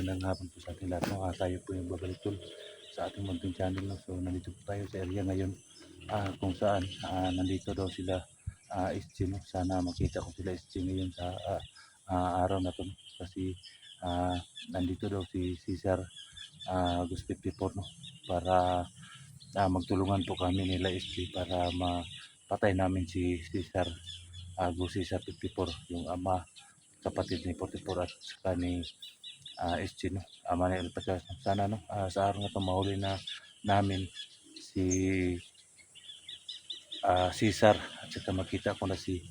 magandang hapon po sa ating lahat. No? Tayo po yung babalik tol sa ating munting channel. No? So nandito po tayo sa area ngayon kung saan nandito daw sila SG. No? Sana makita ko sila SG ngayon sa araw na to. No? Kasi nandito daw si Cesar August 54 no? Para magtulungan po kami nila SG para mapatay namin si Cesar August Cesar 54, yung ama kapatid ni 44 at saka ni SG no, Manila Pacha. Sana no, sa araw na ito mahuli na namin si Cesar at saka makita ko na si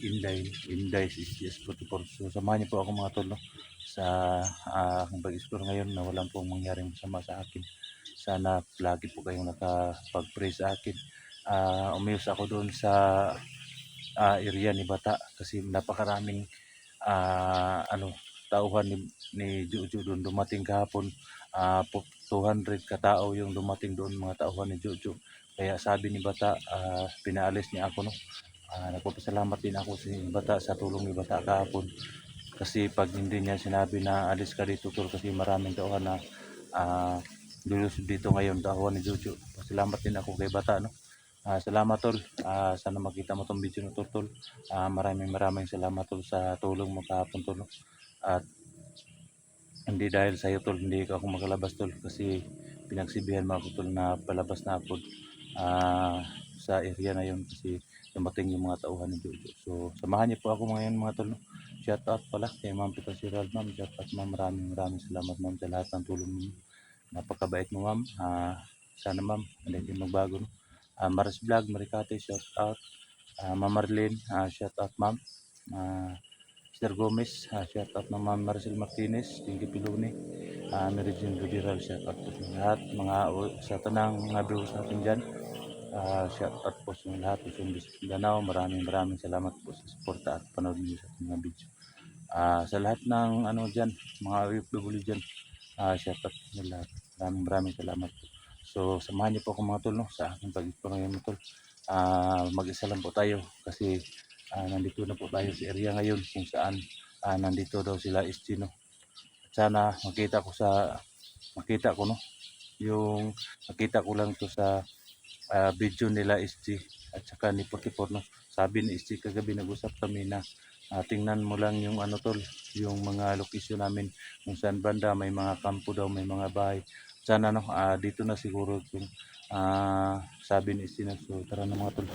Inday is 44. So samahan niyo po ako mga tol no, sa aking pag-explore ngayon na walang pong mangyaring masama sa akin. Sana lagi po kayong nakapag-pray sa akin. Umayos ako doon sa area ni Bata kasi napakaraming tauhan ni Jojo doon dumating kahapon. 200 katao yung dumating doon, mga tauhan ni Jojo. Kaya sabi ni Bata, pinaalis niya ako no. Nagpapasalamat din ako si Bata sa tulong ni Bata kahapon. Kasi pag hindi niya sinabi na alis ka dito tol, kasi maraming tauhan na lulusod dito ngayon, tauhan ni Jojo. Pasalamat din ako kay Bata no. Salamat tol. Sana makita mo tong video na tol. Maraming salamat tol sa tulong mo kahapon tol no? At hindi dahil sa iyo tol hindi ako makalabas tol, kasi pinagsibihan mo ako tol na palabas na ako sa area na yon kasi dumating yung mga tauhan ni Jojo. So samahan niyo po ako ngayon mga tol no? Shout out pala kay Ma'am Pita Siral ma'am. Shout out ma'am, maraming salamat ma'am sa lahat ng tulong mo. Napakabait mo ma'am. Sana ma'am hindi magbago no? Maris Vlog, Maricate, shout out. Ma'am Marlene, shout out ma'am. Sir Gomez, shout out ng Ma'am Maricel Martinez, Tinky Piluni, Meridin Rudiral, shout out po sa lahat, mga sa tanang mga viewers natin dyan. Shout out po sa lahat po sa Mindanao. Maraming salamat po sa suporta at panood niyo sa ating mga video. Sa lahat ng dyan, mga OFW dyan, shout out sa lahat. Maraming salamat po. So samahan niyo po ako mga tol no, sa aking pag-explore ngayon mga tol. Mag-isa lang po tayo kasi nandito na po tayo sa area ngayon kung saan nandito daw sila SG no. Sana makita ko no, yung makita ko lang to sa video nila SG at saka ni 44 no. Sabi ni SG kagabi, nag-usap kami na tingnan mo lang yung tol, yung mga location namin kung saan banda may mga kampo daw, may mga bahay. Sana no, dito na siguro yung sabi ni SG na. So tara na mga tol.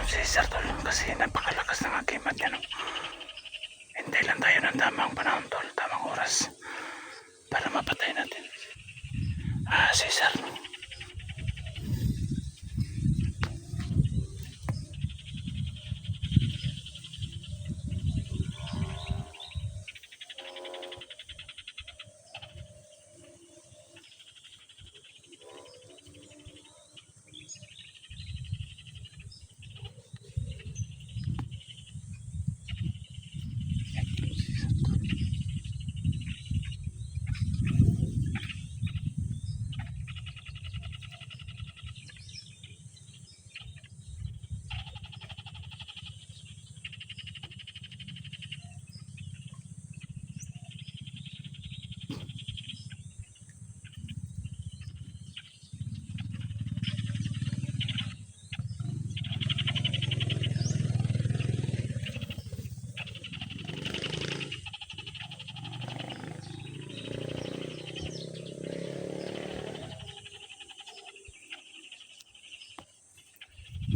si Sir Tol kasi napakalakas ng agimat yan. Hintay lang tayo ng tamang panahon Tol, tamang oras para mapatay natin. Si Sir.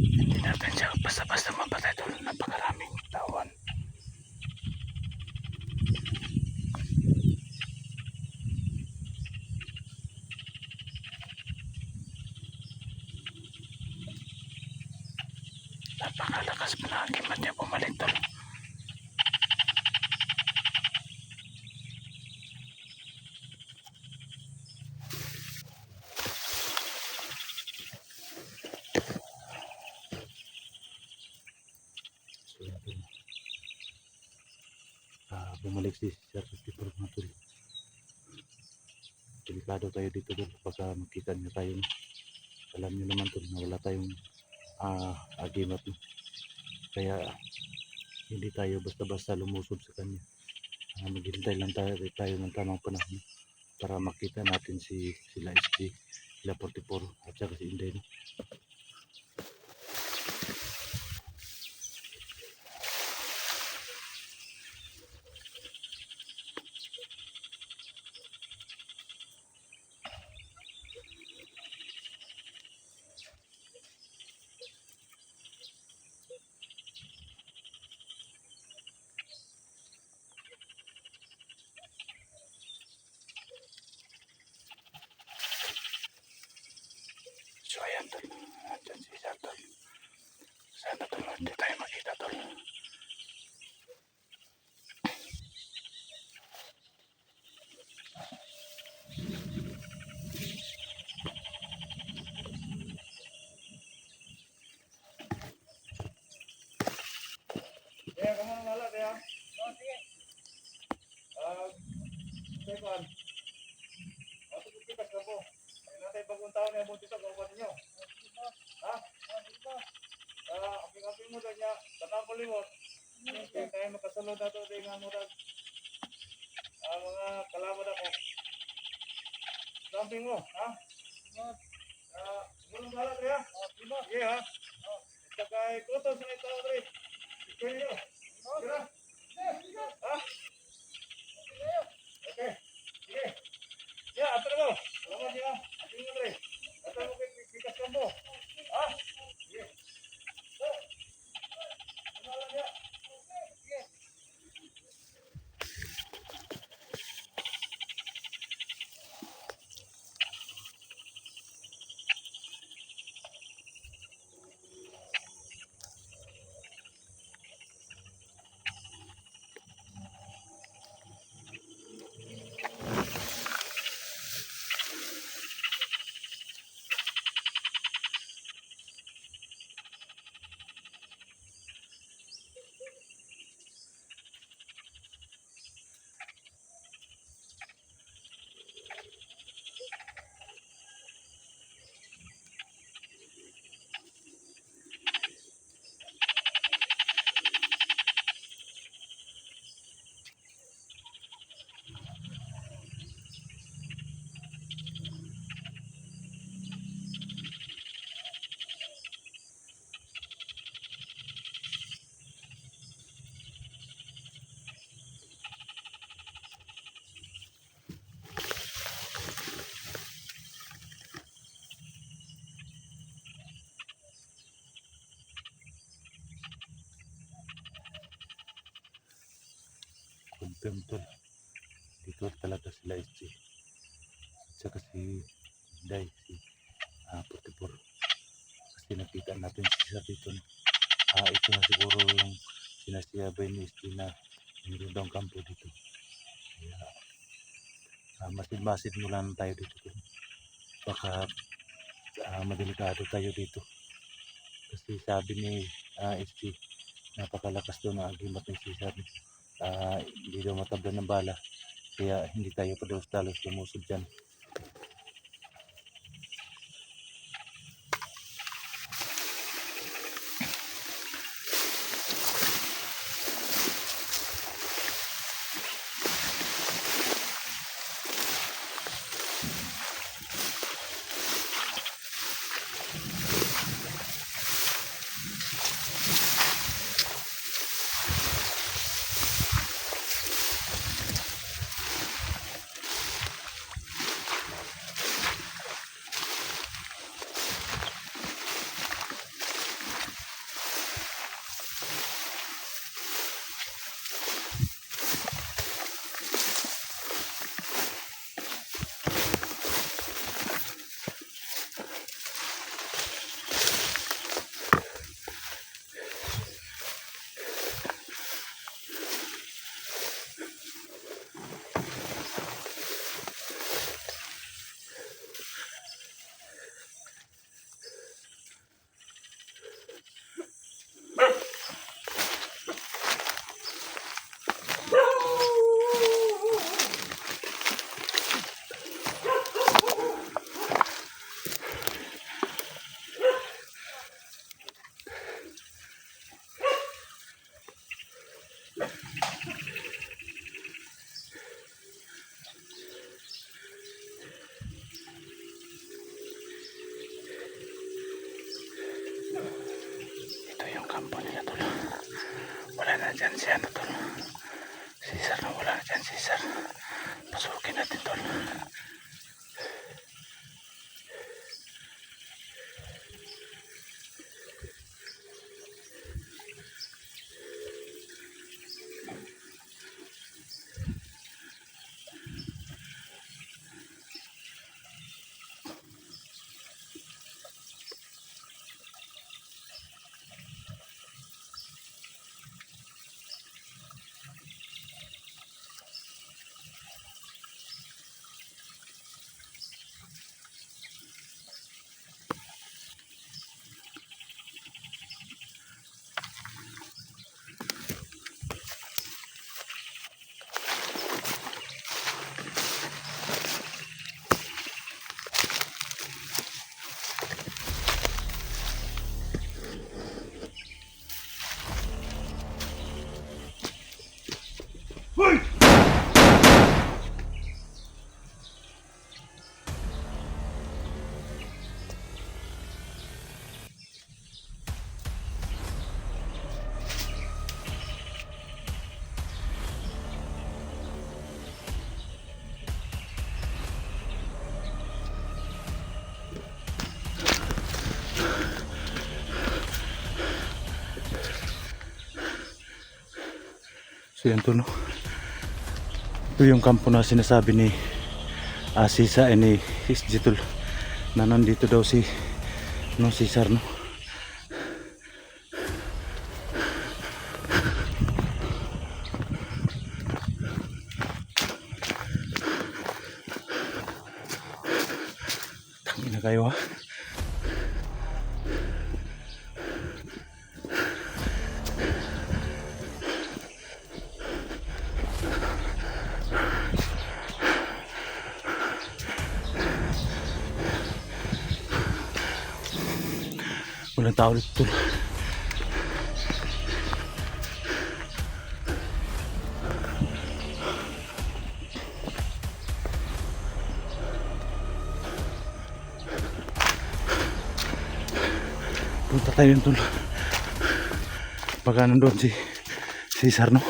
Hindi natin siya basta-basta mapatay Tol, napakaraming tawan. Napakalakas pa ng agimat niya bumalik Tol. Bumalik si Sir Christopher mga Tol. Delikado tayo dito Tol, baka makita niya tayo. Alam niyo naman Tol na wala tayong agimat. Kaya hindi tayo basta-basta lumusod sa kanya. Maghintay lang tayo ng tamang panahon para makita natin sila SD, sila 44 at saka si Inday. So ayan Tol, andyan si Sir Tol. Sana Tol hindi tayo makita Tol. Kaya kamu nang wala kaya? Sige. Stefan. Ato kita ka po. Ay natay bagong taon na buntis sa kawan ninyo. Ha? Aping-aping mo daw niya, tanang kulimot. Kaya tayo makasunod na ito din nga murag. Mga kalamad ako. Samping mo, ha? Mulong balat rin ha? Sige ha? Saka ikutos na ito rin. Ikaw nyo. Sige. Ha? Okay. Sige. Ya, ato na mo. Salamat niya. Aping mo rin. Ato mo kikas ka mo. Ha? Sige. Salamat niya. Sige. confirm tol. Dito talaga sila SG. At saka si Day, si 44. Kasi nakita natin siya dito. No? Ito na siguro yung sinasiyabay ni SG na mayroon daw kampo dito. Kaya masid-masid mo lang tayo dito. Tol. Baka madelikado tayo dito. Kasi sabi ni SG, napakalakas daw ng agimat ni Cesar. Hindi daw matablan ng bala. Kaya hindi tayo padalos-dalos lumusod dyan. Ito yung kampo nila tol. Wala na dyan si ano tol. Cesar na wala na dyan Cesar. Pasukin natin tol. So yan to no. Ito yung kampo na sinasabi ni Cesar ni SG tol. Na nandito daw si Cesar no. Tangina kayo ha. Walang tao dito. Punta tayo dun. Baka nandun si Cesar no.